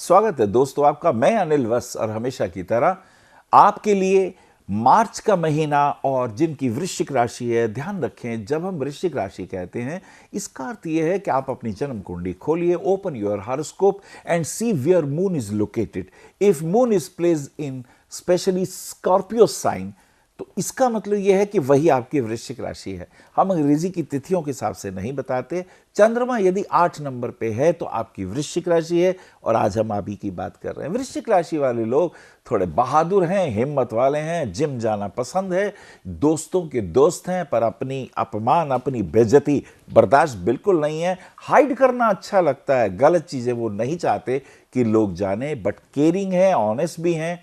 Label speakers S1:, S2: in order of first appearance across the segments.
S1: स्वागत है दोस्तों आपका। मैं अनिल वत्स और हमेशा की तरह आपके लिए मार्च का महीना और जिनकी वृश्चिक राशि है, ध्यान रखें जब हम वृश्चिक राशि कहते हैं इसका अर्थ यह है कि आप अपनी जन्म कुंडली खोलिए, open your horoscope and see where moon is located. If moon is placed in specially Scorpio sign तो इसका मतलब यह है कि वही आपकी वृश्चिक राशि है। हम अंग्रेजी की तिथियों के हिसाब से नहीं बताते। चंद्रमा यदि 8 नंबर पे है तो आपकी वृश्चिक राशि है और आज हम आप ही की बात कर रहे हैं। वृश्चिक राशि वाले लोग थोड़े बहादुर हैं, हिम्मत वाले हैं, जिम जाना पसंद है, दोस्तों के दोस्त हैं, पर अपनी अपमान, अपनी बेइज्जती बर्दाश्त बिल्कुल नहीं है। हाइड करना अच्छा लगता है, गलत चीजें वो नहीं चाहते कि लोग जाने, बट केयरिंग है, ऑनेस्ट भी हैं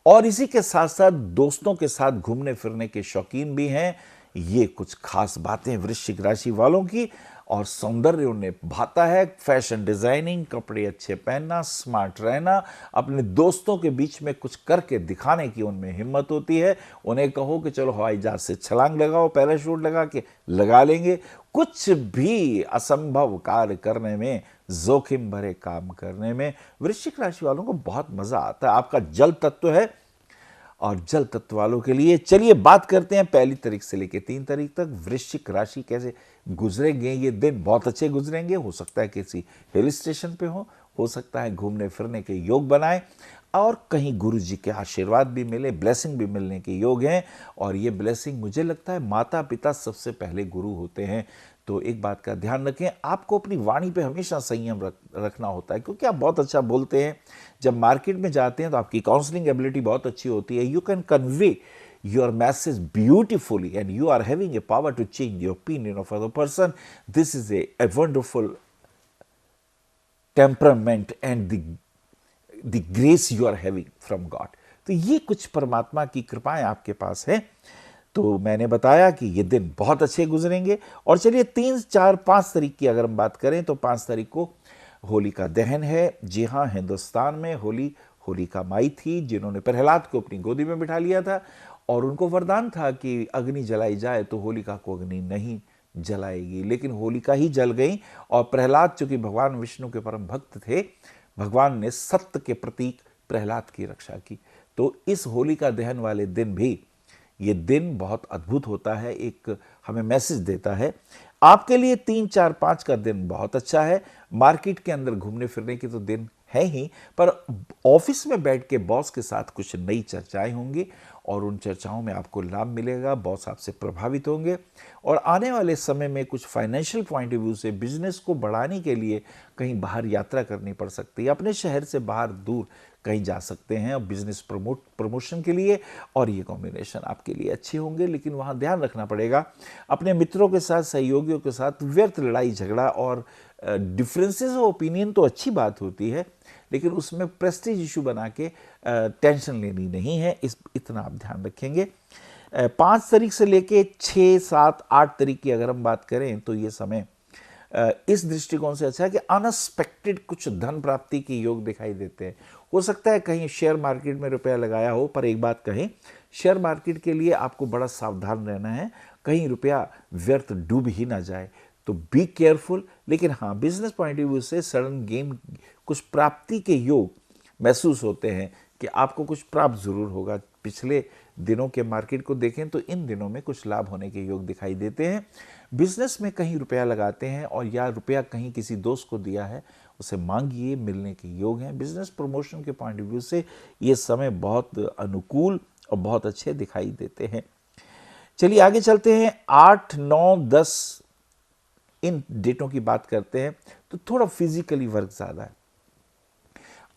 S1: और इसी के साथ साथ दोस्तों के साथ घूमने फिरने के शौकीन भी हैं। ये कुछ खास बातें वृश्चिक राशि वालों की। और सौंदर्य उन्हें भाता है, फैशन डिजाइनिंग, कपड़े अच्छे पहनना, स्मार्ट रहना, अपने दोस्तों के बीच में कुछ करके दिखाने की उनमें हिम्मत होती है। उन्हें कहो कि चलो हवाई जहाज से छलांग लगाओ, पैराशूट लगा के लगा लेंगे। कुछ भी असंभव कार्य करने में, जोखिम भरे काम करने में वृश्चिक राशि वालों को बहुत मजा आता है। आपका जल तत्व है और जल तत्व वालों के लिए चलिए बात करते हैं 1 तारीख से लेकर 3 तारीख तक वृश्चिक राशि कैसे गुजरेंगे। ये दिन बहुत अच्छे गुजरेंगे। हो सकता है किसी हिल स्टेशन पे हो सकता है घूमने फिरने के योग बनाए और कहीं गुरु जी के आशीर्वाद भी मिले, ब्लेसिंग भी मिलने के योग हैं। और ये ब्लेसिंग मुझे लगता है माता पिता सबसे पहले गुरु होते हैं। तो एक बात का ध्यान रखें, आपको अपनी वाणी पे हमेशा संयम रखना होता है क्योंकि आप बहुत अच्छा बोलते हैं। जब मार्केट में जाते हैं तो आपकी काउंसलिंग एबिलिटी बहुत अच्छी होती है। You can convey your message beautifully and you are having a power to change the opinion of other person. This is a wonderful temperament and the grace you are having from God. तो ये कुछ परमात्मा की कृपाएं आपके पास है। तो मैंने बताया कि ये दिन बहुत अच्छे गुजरेंगे। और चलिए 3, 4, 5 तारीख की अगर हम बात करें तो 5 तारीख को होली का दहन है। जी हाँ, हिंदुस्तान में होली का माई थी जिन्होंने प्रहलाद को अपनी गोदी में बिठा लिया था और उनको वरदान था कि अग्नि जलाई जाए तो होलिका को अग्नि नहीं जलाएगी, लेकिन होलिका ही जल गई। और प्रहलाद चूंकि भगवान विष्णु के परम भक्त थे, भगवान ने सत्य के प्रतीक प्रहलाद की रक्षा की। तो इस होलिका दहन वाले दिन भी ये दिन बहुत अद्भुत होता है, एक हमें मैसेज देता है। आपके लिए 3, 4, 5 का दिन बहुत अच्छा है। मार्केट के अंदर घूमने फिरने की तो दिन है ही, पर ऑफिस में बैठ के बॉस के साथ कुछ नई चर्चाएं होंगी और उन चर्चाओं में आपको लाभ मिलेगा। बॉस आपसे प्रभावित होंगे और आने वाले समय में कुछ फाइनेंशियल पॉइंट ऑफ व्यू से बिजनेस को बढ़ाने के लिए कहीं बाहर यात्रा करनी पड़ सकती है। अपने शहर से बाहर दूर कहीं जा सकते हैं और बिजनेस प्रमोशन के लिए, और ये कॉम्बिनेशन आपके लिए अच्छे होंगे। लेकिन वहाँ ध्यान रखना पड़ेगा, अपने मित्रों के साथ, सहयोगियों के साथ व्यर्थ लड़ाई झगड़ा और डिफरेंसेस ऑफ ओपिनियन तो अच्छी बात होती है, लेकिन उसमें प्रेस्टीज इशू बना के टेंशन लेनी नहीं है। इतना आप ध्यान रखेंगे। 5 तारीख से लेके 6, 7, 8 तारीख की अगर हम बात करें तो ये समय इस दृष्टिकोण से अच्छा है कि अनएक्सपेक्टेड कुछ धन प्राप्ति के योग दिखाई देते हैं। हो सकता है कहीं शेयर मार्केट में रुपया लगाया हो, पर एक बात कहें, शेयर मार्केट के लिए आपको बड़ा सावधान रहना है, कहीं रुपया व्यर्थ डूब ही ना जाए। तो बी केयरफुल। लेकिन हाँ, बिजनेस पॉइंट ऑफ व्यू से सडन गेम, कुछ प्राप्ति के योग महसूस होते हैं कि आपको कुछ प्राप्त जरूर होगा। पिछले दिनों के मार्केट को देखें तो इन दिनों में कुछ लाभ होने के योग दिखाई देते हैं। बिजनेस में कहीं रुपया लगाते हैं और या रुपया कहीं किसी दोस्त को दिया है, उसे मांगिए, मिलने के योग हैं। बिजनेस प्रमोशन के पॉइंट ऑफ व्यू से ये समय बहुत अनुकूल और बहुत अच्छे दिखाई देते हैं। चलिए आगे चलते हैं। 8, 9, 10 इन डेटों की बात करते हैं तो थोड़ा फिजिकली वर्क ज़्यादा है।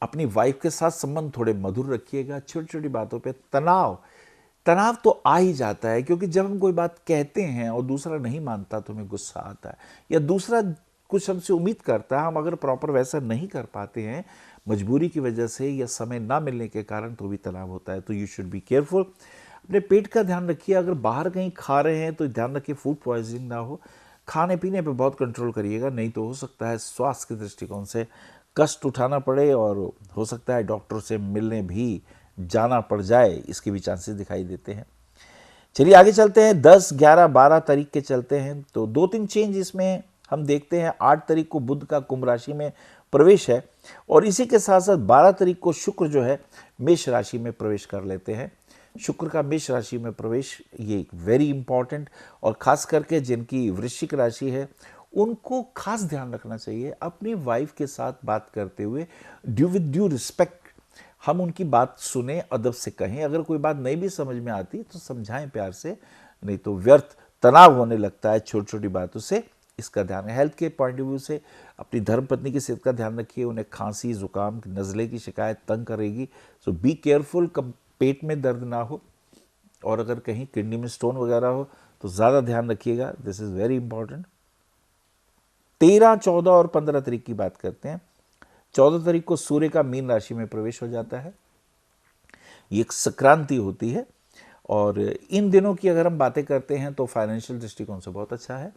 S1: अपनी वाइफ के साथ संबंध थोड़े मधुर रखिएगा। छोटी छोटी बातों पे तनाव तो आ ही जाता है, क्योंकि जब हम कोई बात कहते हैं और दूसरा नहीं मानता तो हमें गुस्सा आता है, या दूसरा कुछ हमसे उम्मीद करता है, हम अगर प्रॉपर वैसा नहीं कर पाते हैं मजबूरी की वजह से या समय ना मिलने के कारण, तो भी तनाव होता है। तो यू शुड बी केयरफुल। अपने पेट का ध्यान रखिए। अगर बाहर कहीं खा रहे हैं तो ध्यान रखिए फूड पॉइजनिंग ना हो। खाने पीने पे बहुत कंट्रोल करिएगा, नहीं तो हो सकता है स्वास्थ्य के दृष्टिकोण से कष्ट उठाना पड़े और हो सकता है डॉक्टर से मिलने भी जाना पड़ जाए, इसके भी चांसेस दिखाई देते हैं। चलिए आगे चलते हैं। 10, 11, 12 तारीख के चलते हैं तो 2-3 चेंज इसमें हम देखते हैं। 8 तारीख को बुध का कुंभ राशि में प्रवेश है। और इसी के साथ साथ 12 तारीख को शुक्र जो है मेष राशि में प्रवेश कर लेते हैं। शुक्र का मेष राशि में प्रवेश ये वेरी इंपॉर्टेंट, और खास करके जिनकी वृश्चिक राशि है उनको खास ध्यान रखना चाहिए अपनी वाइफ के साथ बात करते हुए, विद ड्यू रिस्पेक्ट हम उनकी बात सुने, अदब से कहें। अगर कोई बात नहीं भी समझ में आती तो समझाएं प्यार से, नहीं तो व्यर्थ तनाव होने लगता है छोटी छोटी बातों से। इसका ध्यान है। हेल्थ के पॉइंट ऑफ व्यू से अपनी धर्मपत्नी की सेहत का ध्यान रखिए। उन्हें खांसी, जुकाम, नज़ले की शिकायत तंग करेगी, सो बी केयरफुल। कब पेट में दर्द ना हो, और अगर कहीं किडनी में स्टोन वगैरह हो तो ज़्यादा ध्यान रखिएगा। This is very important. 13, 14 और 15 तारीख की बात करते हैं। 14 तारीख को सूर्य का मीन राशि में प्रवेश हो जाता है। ये एक संक्रांति होती है, और इन दिनों की अगर हम बातें करते हैं तो फाइनेंशियल दृष्टिकोण से बहुत अच्छा है।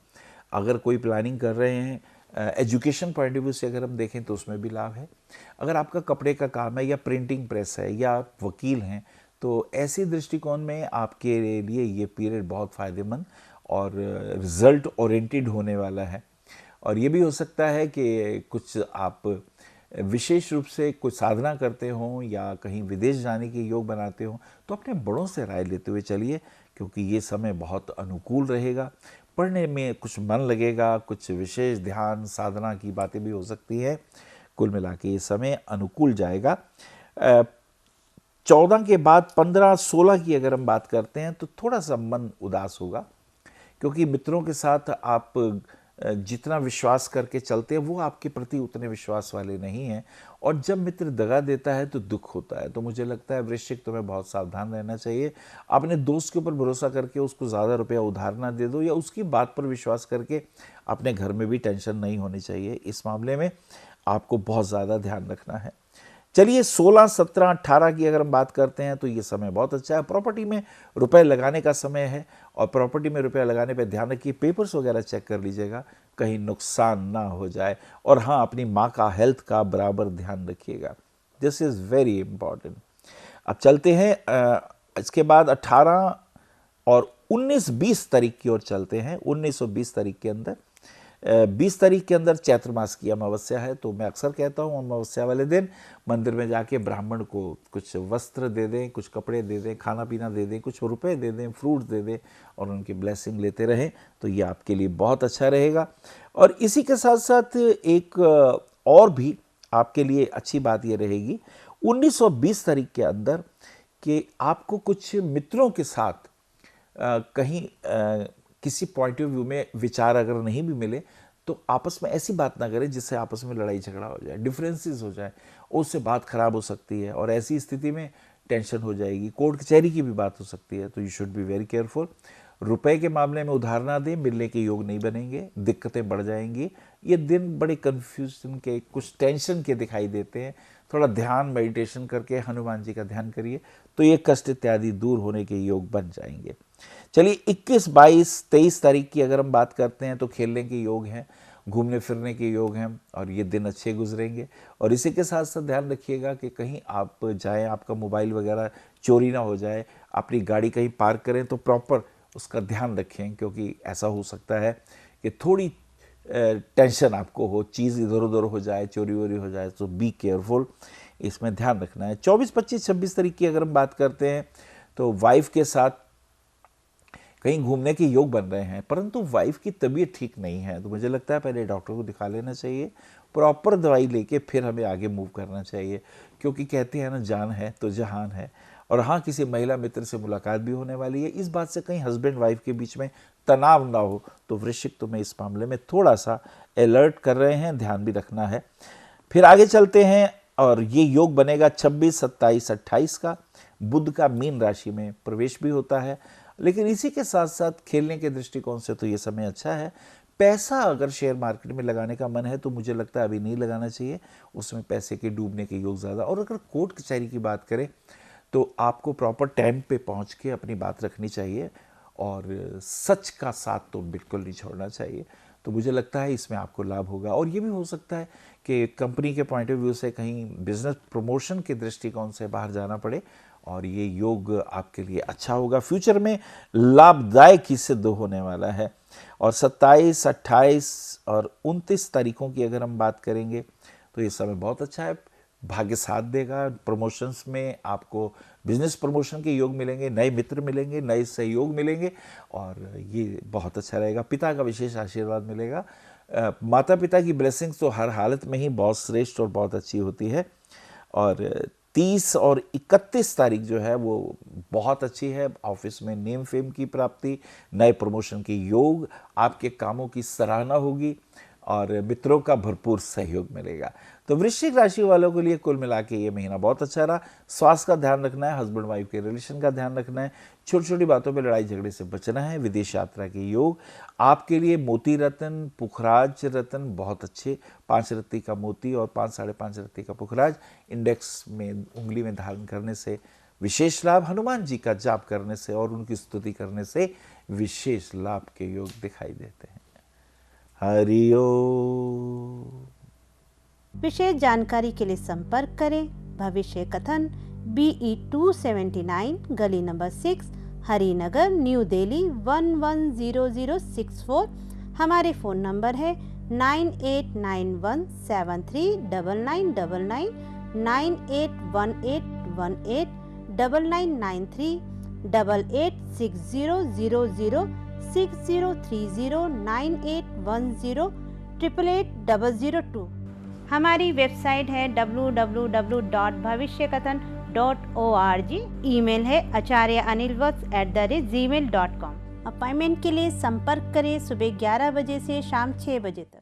S1: अगर कोई प्लानिंग कर रहे हैं, एजुकेशन पॉइंट ऑफ व्यू से अगर हम देखें तो उसमें भी लाभ है। अगर आपका कपड़े का काम है, या प्रिंटिंग प्रेस है, या आप वकील हैं, तो ऐसी दृष्टिकोण में आपके लिए ये पीरियड बहुत फ़ायदेमंद और रिजल्ट ओरिएंटेड होने वाला है। और ये भी हो सकता है कि कुछ आप विशेष रूप से कुछ साधना करते हों या कहीं विदेश जाने के योग बनाते हों, तो अपने बड़ों से राय लेते हुए चलिए, क्योंकि ये समय बहुत अनुकूल रहेगा। पढ़ने में कुछ मन लगेगा, कुछ विशेष ध्यान साधना की बातें भी हो सकती है। कुल मिला के ये समय अनुकूल जाएगा। 14 के बाद 15, 16 की अगर हम बात करते हैं तो थोड़ा सा मन उदास होगा, क्योंकि मित्रों के साथ आप जितना विश्वास करके चलते हैं वो आपके प्रति उतने विश्वास वाले नहीं हैं, और जब मित्र दगा देता है तो दुख होता है। तो मुझे लगता है वृश्चिक तुम्हें बहुत सावधान रहना चाहिए। अपने दोस्त के ऊपर भरोसा करके उसको ज़्यादा रुपया उधार ना दे दो, या उसकी बात पर विश्वास करके अपने घर में भी टेंशन नहीं होनी चाहिए। इस मामले में आपको बहुत ज़्यादा ध्यान रखना है। चलिए 16, 17, 18 की अगर हम बात करते हैं तो ये समय बहुत अच्छा है। प्रॉपर्टी में रुपए लगाने का समय है, और प्रॉपर्टी में रुपया लगाने पर ध्यान रखिए, पेपर्स वगैरह चेक कर लीजिएगा, कहीं नुकसान ना हो जाए। और हाँ, अपनी माँ का हेल्थ का बराबर ध्यान रखिएगा। This is very important. अब चलते हैं इसके बाद 18 और 19, 20 तारीख की ओर चलते हैं। 19 और 20 तारीख के अंदर 20 तारीख के अंदर चैत्र मास की अमावस्या है। तो मैं अक्सर कहता हूँ अमावस्या वाले दिन मंदिर में जाके ब्राह्मण को कुछ वस्त्र दे दें, कुछ कपड़े दे दें, खाना पीना दे दें, कुछ रुपए दे दें, फ्रूट्स दे दें, और उनकी ब्लेसिंग लेते रहें, तो ये आपके लिए बहुत अच्छा रहेगा। और इसी के साथ साथ एक और भी आपके लिए अच्छी बात ये रहेगी 19 और 20 तारीख के अंदर, कि आपको कुछ मित्रों के साथ कहीं किसी पॉइंट ऑफ व्यू में विचार अगर नहीं भी मिले तो आपस में ऐसी बात ना करें जिससे आपस में लड़ाई झगड़ा हो जाए, डिफरेंसेस हो जाए, उससे बात खराब हो सकती है, और ऐसी स्थिति में टेंशन हो जाएगी, कोर्ट कचहरी की भी बात हो सकती है। तो you should be very careful. रुपए के मामले में उधार ना दें, मिलने के योग नहीं बनेंगे, दिक्कतें बढ़ जाएंगी। ये दिन बड़े कन्फ्यूजन के, कुछ टेंशन के दिखाई देते हैं। थोड़ा ध्यान, मेडिटेशन करके हनुमान जी का ध्यान करिए, तो ये कष्ट इत्यादि दूर होने के योग बन जाएंगे। चलिए 21, 22, 23 तारीख की अगर हम बात करते हैं तो खेलने के योग हैं, घूमने फिरने के योग हैं, और ये दिन अच्छे गुजरेंगे। और इसी के साथ साथ ध्यान रखिएगा कि कहीं आप जाएं, आपका मोबाइल वगैरह चोरी ना हो जाए। अपनी गाड़ी कहीं पार्क करें तो प्रॉपर उसका ध्यान रखें, क्योंकि ऐसा हो सकता है कि थोड़ी टेंशन आपको हो, चीज़ इधर उधर हो जाए, चोरी वोरी हो जाए। तो बी केयरफुल, इसमें ध्यान रखना है। 24, 25, 26 तारीख की अगर हम बात करते हैं तो वाइफ के साथ कहीं घूमने के योग बन रहे हैं, परंतु वाइफ की तबीयत ठीक नहीं है, तो मुझे लगता है पहले डॉक्टर को दिखा लेना चाहिए, प्रॉपर दवाई लेके फिर हमें आगे मूव करना चाहिए, क्योंकि कहते हैं ना, जान है तो जहान है। और हाँ, किसी महिला मित्र से मुलाकात भी होने वाली है, इस बात से कहीं हस्बैंड वाइफ के बीच में तनाव ना हो। तो वृश्चिक तुम्हें इस मामले में थोड़ा सा अलर्ट कर रहे हैं, ध्यान भी रखना है। फिर आगे चलते हैं, और ये योग बनेगा 26, 27, 28 का। बुध का मीन राशि में प्रवेश भी होता है, लेकिन इसी के साथ साथ खेलने के दृष्टिकोण से तो ये समय अच्छा है। पैसा अगर शेयर मार्केट में लगाने का मन है तो मुझे लगता है अभी नहीं लगाना चाहिए, उसमें पैसे के डूबने के योग ज़्यादा। और अगर कोर्ट कचहरी की बात करें तो आपको प्रॉपर टाइम पे पहुंच के अपनी बात रखनी चाहिए, और सच का साथ तो बिल्कुल नहीं छोड़ना चाहिए। तो मुझे लगता है इसमें आपको लाभ होगा। और ये भी हो सकता है कि कंपनी के पॉइंट ऑफ व्यू से कहीं बिजनेस प्रमोशन के दृष्टिकोण से बाहर जाना पड़े, और ये योग आपके लिए अच्छा होगा, फ्यूचर में लाभदायक ही सिद्ध होने वाला है। और 27, 28 और 29 तारीखों की अगर हम बात करेंगे तो ये समय बहुत अच्छा है, भाग्य साथ देगा। प्रमोशंस में आपको बिजनेस प्रमोशन के योग मिलेंगे, नए मित्र मिलेंगे, नए सहयोग मिलेंगे और ये बहुत अच्छा रहेगा। पिता का विशेष आशीर्वाद मिलेगा। माता पिता की ब्लेसिंग्स तो हर हालत में ही बहुत श्रेष्ठ और बहुत अच्छी होती है। और 30 और 31 तारीख जो है वो बहुत अच्छी है। ऑफिस में नेम फेम की प्राप्ति, नए प्रमोशन के योग, आपके कामों की सराहना होगी और मित्रों का भरपूर सहयोग मिलेगा। तो वृश्चिक राशि वालों के लिए कुल मिला के ये महीना बहुत अच्छा रहा। स्वास्थ्य का ध्यान रखना है, हस्बैंड वाइफ के रिलेशन का ध्यान रखना है, छोटी छोटी बातों पे लड़ाई झगड़े से बचना है। विदेश यात्रा के योग आपके लिए। मोती रत्न, पुखराज रत्न बहुत अच्छे, 5 रत्ती का मोती और 5 साढ़े 5 रत्ती का पुखराज इंडेक्स में उंगली में धारण करने से विशेष लाभ। हनुमान जी का जाप करने से और उनकी स्तुति करने से विशेष लाभ के योग दिखाई देते हैं। हरि ओम।
S2: विशेष जानकारी के लिए संपर्क करें भविष्य कथन BE 279 गली नंबर 6 हरिनगर न्यू दिल्ली 110064। हमारे फ़ोन नंबर है 9891739999, 9818189993, 88600060309810888002। हमारी वेबसाइट है www.bhavishyakathan.org। ईमेल है acharyaanilvats@gmail.com। अपॉइंटमेंट के लिए संपर्क करें सुबह 11 बजे से शाम 6 बजे तक।